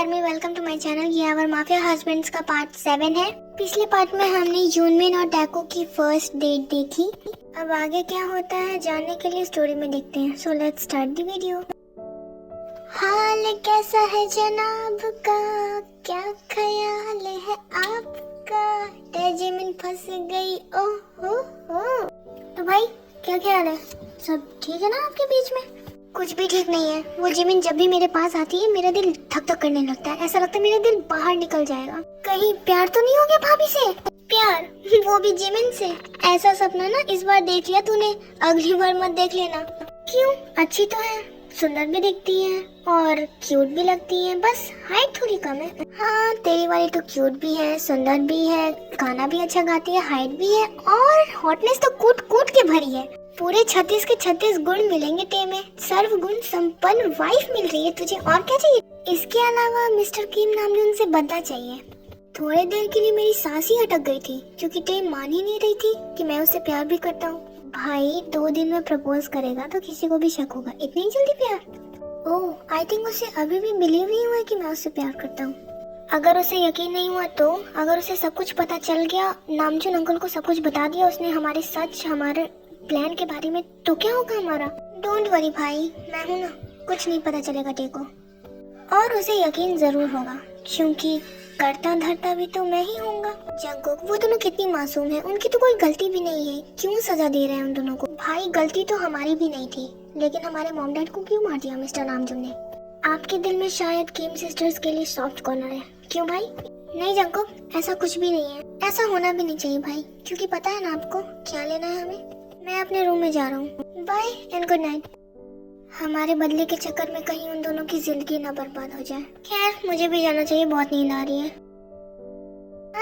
Army, welcome to my channel. ये our mafia husbands का part 7 है। पिछले पार्ट में हमने यूनमिन और टैको की फर्स्ट डेट देखी। अब आगे क्या होता है जानने के लिए स्टोरी में देखते हैं। So let's start the video. हाल कैसा है जनाब का, क्या ख्याल है आपका, तेजिमिन फंस गई ओहो हो। तो भाई क्या ख्याल है, सब ठीक है ना आपके बीच में? कुछ भी ठीक नहीं है। वो जिमिन जब भी मेरे पास आती है मेरा दिल धक धक करने लगता है। ऐसा लगता है मेरा दिल बाहर निकल जाएगा। कहीं प्यार तो नहीं हो गया भाभी से? प्यार, वो भी जिमिन से? ऐसा सपना ना इस बार देख लिया तूने, अगली बार मत देख लेना। क्यों? अच्छी तो है, सुंदर भी दिखती है और क्यूट भी लगती है, बस हाइट थोड़ी कम है। हाँ तेरी वाली तो क्यूट भी है, सुंदर भी है, गाना भी अच्छा गाती है, हाइट भी है और हॉटनेस तो कूट कूट के भरी है। पूरे 36 के 36 गुण मिलेंगे ते में। सर्व गुण संपन्न वाइफ मिल रही है तुझे, और क्या चाहिए? इसके अलावा मिस्टर किम नामजून से बदला चाहिए। थोड़ी देर के लिए मेरी सांस ही अटक गई थी क्योंकि टे मान ही नहीं रही थी कि मैं उससे प्यार भी करता हूँ। भाई 2 दिन में प्रपोज करेगा तो किसी को भी शक होगा, इतनी जल्दी प्यार? ओह आई थिंक उसे अभी भी बिलीव नहीं हुआ कि मैं उससे प्यार करता हूँ। अगर उसे यकीन नहीं हुआ तो, अगर उसे सब कुछ पता चल गया, नामचून अंकल को सब कुछ बता दिया उसने हमारे सच, हमारे प्लान के बारे में, तो क्या होगा हमारा? डोंट वरी भाई, मैं हूं ना, कुछ नहीं पता चलेगा टेको। और उसे यकीन जरूर होगा क्योंकि करता धरता भी तो मैं ही होऊंगा। जंगकुक, वो दोनों कितनी मासूम है, उनकी तो कोई गलती भी नहीं है, क्यों सजा दे रहे हैं उन दोनों को? भाई गलती तो हमारी भी नहीं थी, लेकिन हमारे मॉम डैड को क्यों मार दिया मिस्टर नामजून ने? आपके दिल में शायद किम सिस्टर्स के लिए सॉफ्ट कॉर्नर है, क्यों भाई? नहीं जंगकुक, ऐसा कुछ भी नहीं है, ऐसा होना भी नहीं चाहिए भाई, क्योंकि पता है ना आपको क्या लेना है हमें। मैं अपने रूम में जा रहा हूँ, बाय एंड गुड नाइट। हमारे बदले के चक्कर में कहीं उन दोनों की जिंदगी ना बर्बाद हो जाए। खैर मुझे भी जाना चाहिए, बहुत नींद आ रही है।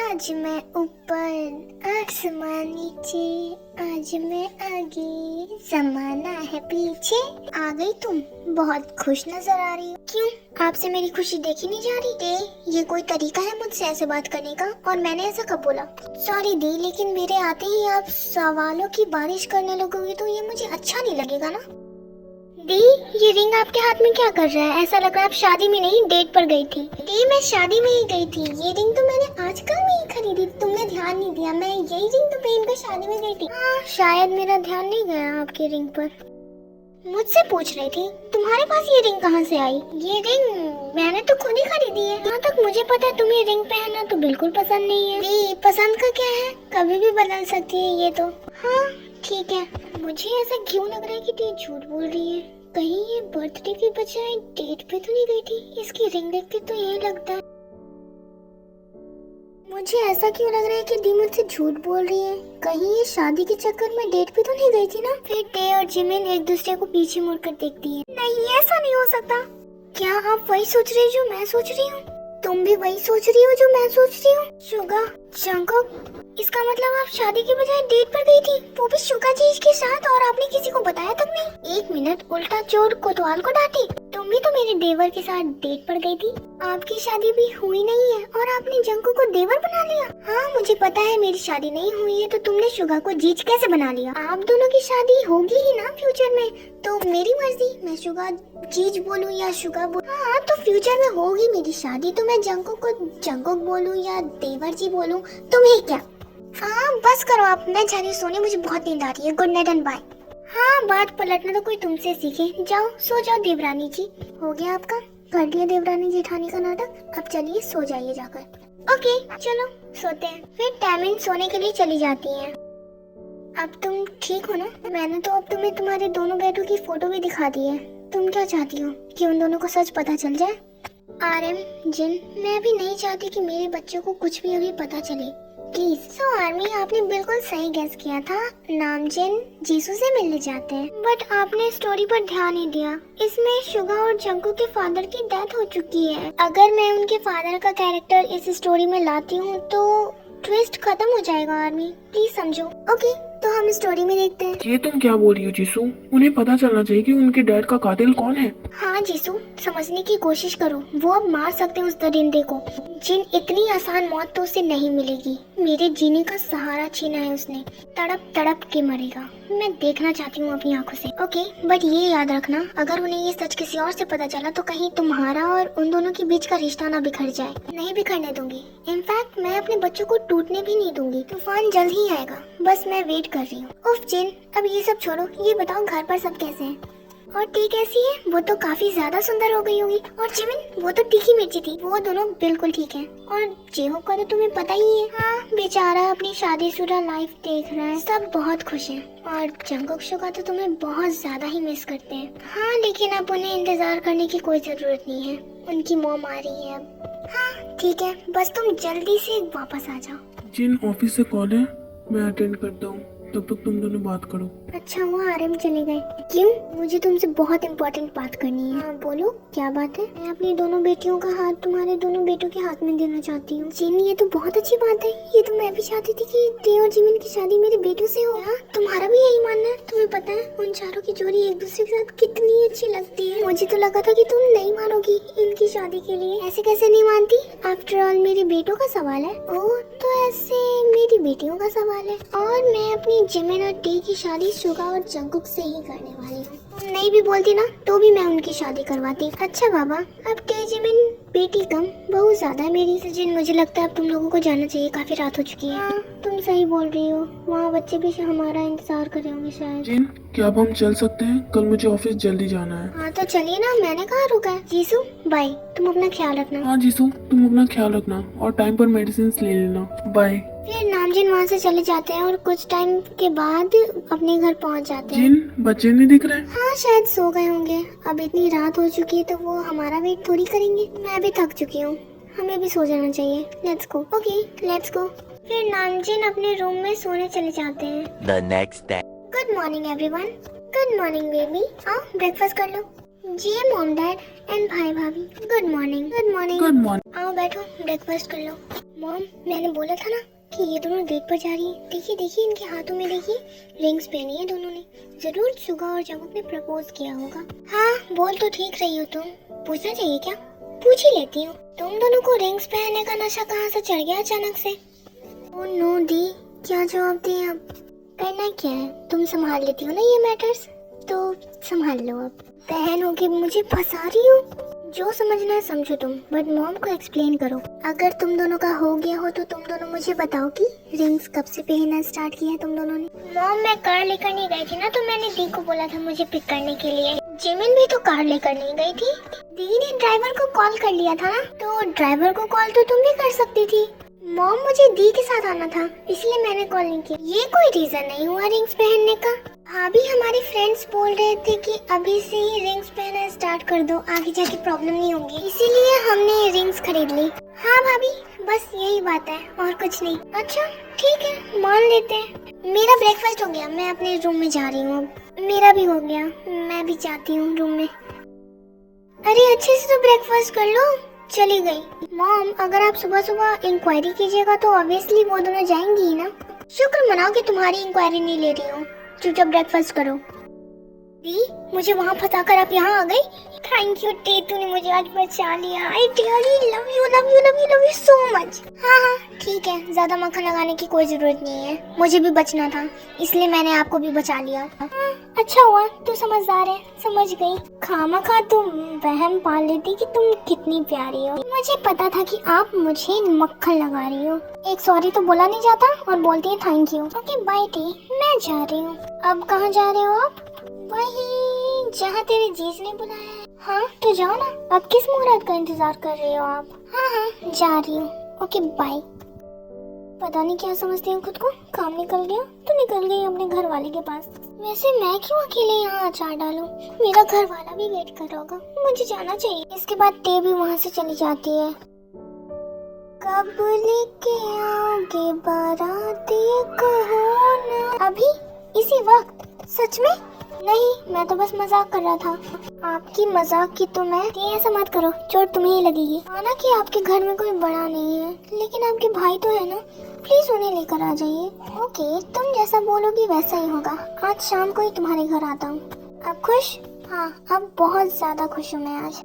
आज मैं ऊपर आसमान नीचे, आज मैं आगे जमाना है पीछे। आ गई तुम, बहुत खुश नजर आ रही हो। क्यों, आपसे मेरी खुशी देखी नहीं जा रही? ये कोई तरीका है मुझसे ऐसे बात करने का? और मैंने ऐसा कब बोला? सॉरी दी, लेकिन मेरे आते ही आप सवालों की बारिश करने लगोगे तो ये मुझे अच्छा नहीं लगेगा ना। दी, ये रिंग आपके हाथ में क्या कर रहा है? ऐसा लग रहा है आप शादी में नहीं डेट पर गई थी। दी मैं शादी में ही गई थी, ये रिंग तो मैंने आजकल में ही खरीदी, तुमने ध्यान नहीं दिया। मैं यही रिंग तो पहन कर शादी में गई थी। हाँ शायद मेरा ध्यान नहीं गया आपकी रिंग पर। मुझसे पूछ रही थी तुम्हारे पास ये रिंग कहाँ से आई? ये रिंग मैंने तो खुद ही खरीदी है। जहाँ तक मुझे पता है तुम्हें रिंग पहनना तो बिल्कुल पसंद नहीं है। दी पसंद का क्या है, कभी भी बदल सकती है ये तो। हाँ ठीक है, मुझे ऐसा क्यों लग रहा है कि दी झूठ बोल रही है? कहीं ये बर्थडे के बजाय डेट पे तो नहीं गई थी? इसकी रिंग देख के तो यही लगता है। मुझे ऐसा क्यों लग रहा है कि दी मुझसे झूठ बोल रही है? कहीं ये शादी के चक्कर में डेट पे तो नहीं गई थी ना? फिर टे और जिमिन एक दूसरे को पीछे मुड़कर देखती है। नहीं ऐसा नहीं हो सकता। क्या आप वही सोच रही हो जो मैं सोच रही हूँ? तुम भी वही सोच रही हो जो मैं सोच रही हूँ? शुगा, जंगकुक, इसका मतलब आप शादी के बजाय डेट पर गई थी, वो भी शुगा जी के साथ, और आपने किसी को बताया तक नहीं? 1 मिनट, उल्टा चोर कोतवाल को डांटी। तुम भी तो मेरे देवर के साथ डेट पर गई थी। आपकी शादी भी हुई नहीं है और आपने जंगकुक को देवर बना लिया। हाँ मुझे पता है मेरी शादी नहीं हुई है, तो तुमने शुगा को जीज कैसे बना लिया? आप दोनों की शादी होगी ही ना फ्यूचर में, तो मेरी मर्जी, मैं शुगा जीज बोलूं या शुगा बोलूं। हाँ तो फ्यूचर में होगी मेरी शादी, तो मैं जंगकुक को जंगकुक बोलूं या देवर जी बोलूं, तुम्हें क्या? हाँ बस करो आप, मैं जा रही हूँ सोने, मुझे बहुत नींद आ रही है। Good night and bye. हाँ बात पलटना तो कोई तुमसे सीखे, जाओ सो जाओ देवरानी जी। हो गया आपका, कर लिया देवरानी जेठानी का नाटक, अब चलिए सो जाइए जाकर। ओके चलो सोते हैं। फिर टैमिन सोने के लिए चली जाती हैं। अब तुम ठीक हो ना? मैंने तो अब तुम्हें तुम्हारे दोनों बेटों की फोटो भी दिखा दी है। तुम क्या चाहती हो कि उन दोनों को सच पता चल जाए? आरएम जिन, मैं भी नहीं चाहती कि मेरे बच्चों को कुछ भी अभी पता चले, प्लीज। सो आर्मी, आपने बिल्कुल सही गेस किया था, नामजिन जीसू से मिलने जाते हैं, बट आपने स्टोरी पर ध्यान नहीं दिया। इसमें शुगा और जंगकुक के फादर की डेथ हो चुकी है। अगर मैं उनके फादर का कैरेक्टर इस स्टोरी में लाती हूँ तो ट्विस्ट खत्म हो जाएगा आर्मी, प्लीज समझो। ओके तो हम स्टोरी में देखते हैं। ये तुम क्या बोल रही हो जीसू? उन्हें पता चलना चाहिए कि उनके डैड का कातिल कौन है। हाँ जीसू, समझने की कोशिश करो, वो अब मार सकते हैं उस दरिंदे को। जिन इतनी आसान मौत तो उसे नहीं मिलेगी, मेरे जीने का सहारा छीना है उसने, तड़प तड़प के मरेगा। मैं देखना चाहती हूँ अपनी आंखों से। ओके, बट ये याद रखना, अगर उन्हें ये सच किसी और से पता चला तो कहीं तुम्हारा और उन दोनों के बीच का रिश्ता ना बिखर जाए। नहीं बिखरने दूंगी। इनफैक्ट मैं अपने बच्चों को टूटने भी नहीं दूंगी। तूफान जल्द ही आएगा, बस मैं वेट कर रही हूँ। उफ जिन, अब ये सब छोड़ो, ये बताओ घर पर सब कैसे हैं? और टी कैसी है? वो तो काफी ज्यादा सुंदर हो गई होगी। और जिमिन, वो तो तीखी मिर्ची थी। वो दोनों बिल्कुल ठीक हैं। और जेहोक का तो तुम्हें पता ही है। हाँ, बेचारा अपनी शादीशुदा लाइफ देख रहा है। सब बहुत खुश हैं। और जंगकुक का तो तुम्हें बहुत ज्यादा ही मिस करते हैं। हाँ, लेकिन अब उन्हें इंतजार करने की कोई जरूरत नहीं है। उनकी मॉम आ रही है अब। हाँ ठीक है, बस तुम जल्दी से वापस आ जाओ। जिन ऑफिस से कॉल है, मैं अटेंड करता हूँ, तब तक तुम दोनों बात करो। अच्छा वो आराम चले गए। क्यों? मुझे तुमसे बहुत इम्पोर्टेंट बात करनी है। हाँ बोलो, क्या बात है? मैं अपनी दोनों बेटियों का हाथ तुम्हारे दोनों बेटों के हाथ में देना चाहती हूँ। जिन, ये तो बहुत अच्छी बात है। ये तो मैं भी चाहती थी कि टे और जिमिन की शादी मेरे बेटों से हो। हाँ, तुम्हारा भी यही मानना है? तुम्हें पता है उन चारों की जोड़ी एक दूसरे के साथ कितनी अच्छी लगती है। मुझे तो लगा था कि तुम नहीं मानोगी इनकी शादी के लिए। ऐसे कैसे नहीं मानती? आफ्टर ऑल मेरे बेटों का सवाल है। ओह, तो ऐसे मेरी बेटियों का सवाल है। और मैं अपनी जिमिन और टी की शादी सुगा और जंगकुक से ही करने वाली हूँ। तुम नहीं भी बोलती ना तो भी मैं उनकी शादी करवाती। अच्छा बाबा, अब टे जिमिन बेटी कम बहुत ज्यादा है मेरी। जिन, मुझे लगता है अब तुम लोगों को जाना चाहिए, काफी रात हो चुकी है। हाँ, तुम सही बोल रही हो। वहाँ बच्चे भी हमारा इंतजार कर रहे होंगे शायद। जिन, क्या अब हम चल सकते हैं? कल मुझे ऑफिस जल्दी जाना है। हाँ तो चलिए ना, मैंने कहाँ रुका है। जीसू बाय, तुम अपना ख्याल रखना। हाँ जीसू, तुम अपना ख्याल रखना और टाइम पर मेडिसिन ले लेना। बाय। फिर नामजिन वहाँ से चले जाते हैं और कुछ टाइम के बाद अपने घर पहुँच जाते हैं। जिन, बच्चे नहीं दिख रहे? हाँ शायद सो गए होंगे। अब इतनी रात हो चुकी है तो वो हमारा वेट थोड़ी करेंगे। मैं भी थक चुकी हूँ, हमें भी सो जाना चाहिए। Let's go. Okay let's go. फिर नामजिन अपने रूम में सोने चले जाते हैं। The next day. Good morning everyone. Good morning baby. आओ ब्रेकफास्ट कर लो। जी मॉम डैड एंड भाई भाभी, good morning. Good morning. Good morning. आओ बैठो, ब्रेकफास्ट कर लो। मॉम, मैंने बोला था ना कि ये दोनों डेट पर जा रही है। देखिए देखिए, इनके हाथों में देखिए रिंग्स पहनी है दोनों ने। जरूर सुगा और जंगकुक ने प्रपोज किया होगा। हाँ बोल तो ठीक रही हो तुम। पूछना चाहिए क्या? पूछ ही लेती हूँ। तुम दोनों को रिंग्स पहनने का नशा कहाँ से चढ़ गया अचानक से? ओह नो दी, क्या जवाब दें अब? करना क्या है, तुम संभाल लेती हो ना ये मैटर्स, तो संभाल लो अब। बहन होके मुझे फंसा रही हो। जो समझना है समझो तुम, बट मॉम को एक्सप्लेन करो। अगर तुम दोनों का हो गया हो तो तुम दोनों मुझे बताओ कि रिंग्स कब से पहनना स्टार्ट किया तुम दोनों ने? मॉम, मैं कार लेकर नहीं गई थी ना, तो मैंने दी को बोला था मुझे पिक करने के लिए। जिमिन भी तो कार लेकर नहीं गई थी। दी ने ड्राइवर को कॉल कर लिया था ना, तो ड्राइवर को कॉल तो तुम भी कर सकती थी। मॉम, मुझे दी के साथ आना था, इसलिए मैंने कॉल नहीं किया। ये कोई रीजन नहीं हुआ रिंग्स पहनने का। भाभी, हमारे फ्रेंड्स बोल रहे थे कि अभी से ही रिंग्स पहनना स्टार्ट कर दो, आगे जाके प्रॉब्लम नहीं होगी, इसीलिए हमने रिंग्स खरीद ली। हाँ भाभी, बस यही बात है और कुछ नहीं। अच्छा ठीक है, मान लेते हैं। मेरा ब्रेकफास्ट हो गया, मैं अपने रूम में जा रही हूँ। मेरा भी हो गया, मैं भी जाती हूँ रूम में। अरे अच्छे से तो ब्रेकफास्ट कर लो। चली गई। मॉम, अगर आप सुबह सुबह इंक्वायरी कीजिएगा तो ऑब्वियसली वो दोनों जाएंगी ही ना। शुक्र मनाओ कि तुम्हारी इंक्वायरी नहीं ले रही हूँ। चुपचाप ब्रेकफास्ट करो। दी, मुझे वहाँ फंसा कर आप यहाँ आ गई। थैंक यू टे, तूने मुझे आज बचा लिया। I really love you love you love you love you so much. हाँ हाँ ठीक है, ज्यादा मक्खन लगाने की कोई जरूरत नहीं है। मुझे भी बचना था, इसलिए मैंने आपको भी बचा लिया। अच्छा हुआ तू समझदार है, समझ गई। खामखा तुम वहम पाल लेती कि तुम कितनी प्यारी हो। मुझे पता था कि आप मुझे मक्खन लगा रही हो। एक सॉरी तो बोला नहीं जाता और बोलती है थैंक यू। ओके बाय टी, मैं जा रही हूँ। अब कहाँ जा रहे हो आप? वही जहाँ तेरे जीज ने बुलाया है। हाँ तो जाओ ना, अब किस मुहूर्त का इंतजार कर रहे हो आप? हाँ हाँ जा रही हूँ। Okay bye. पता नहीं क्या समझती हूँ खुद को, काम निकल गया तो निकल गई अपने घर वाले के पास। वैसे मैं क्यों अकेले यहाँ अचार डालूं? मेरा घर वाला भी वेट कर रहा होगा, मुझे जाना चाहिए। इसके बाद टे भी वहाँ से चली जाती है। कब लेके आओगे बाराती कहो ना? अभी इसी वक्त? सच में? नहीं, मैं तो बस मजाक कर रहा था। आपकी मजाक की तो मैं। ऐसा मत करो, चोट तुम्हें ही लगेगी। माना कि आपके घर में कोई बड़ा नहीं है, लेकिन आपके भाई तो है ना, प्लीज उन्हें लेकर आ जाइए। ओके, तुम जैसा बोलोगी वैसा ही होगा। आज शाम को ही तुम्हारे घर आता हूँ। अब खुश? हाँ, अब बहुत ज्यादा खुश हूँ मैं आज।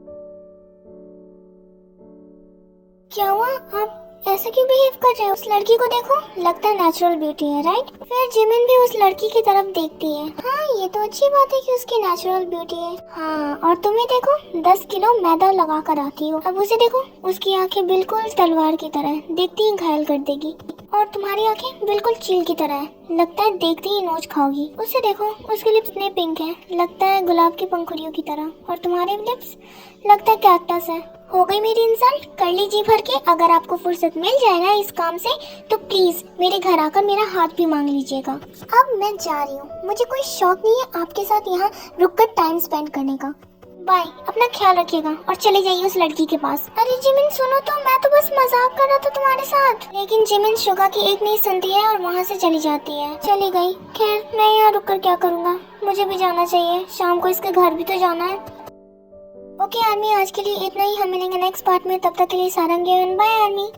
क्या हुआ? आप ऐसे क्यों बिहेव कर रहे हो? उस लड़की को देखो, लगता है नेचुरल ब्यूटी है, राइट? फिर जिमिन भी उस लड़की की तरफ देखती है। हाँ, ये तो अच्छी बात है कि उसकी नेचुरल ब्यूटी है। हाँ, और तुम्हें देखो, 10 किलो मैदा लगा कर आती हो। अब उसे देखो, उसकी आंखें बिल्कुल तलवार की तरह है, देखती ही घायल कर देगी। और तुम्हारी आंखें बिल्कुल चील की तरह है, लगता है देखते ही नोच खाओगी। उसे देखो, उसके लिप्स इतने पिंक है, लगता है गुलाब की पंखुड़ियों की तरह। और तुम्हारे लिप्स, लगता है कैक्टस है। हो गई मेरी इंसल्ट, कर ली जी भर के। अगर आपको फुर्सत मिल जाए ना इस काम से, तो प्लीज मेरे घर आकर मेरा हाथ भी मांग लीजिएगा। अब मैं जा रही हूँ, मुझे कोई शौक नहीं है आपके साथ यहाँ रुककर टाइम स्पेंड करने का। बाय, अपना ख्याल रखिएगा और चले जाइए उस लड़की के पास। अरे जिमिन सुनो तो, मैं तो बस मजाक कर रहा था तुम्हारे साथ। लेकिन जिमिन शुगा की एक नहीं सुनती है और वहाँ से चली जाती है। चली गई। खैर, मैं यहाँ रुककर क्या करूँगा, मुझे भी जाना चाहिए, शाम को इसके घर भी तो जाना है। ओके आर्मी, आज के लिए इतना ही। हम मिलेंगे नेक्स्ट पार्ट में, तब तक के लिए सारंग बाय आर्मी।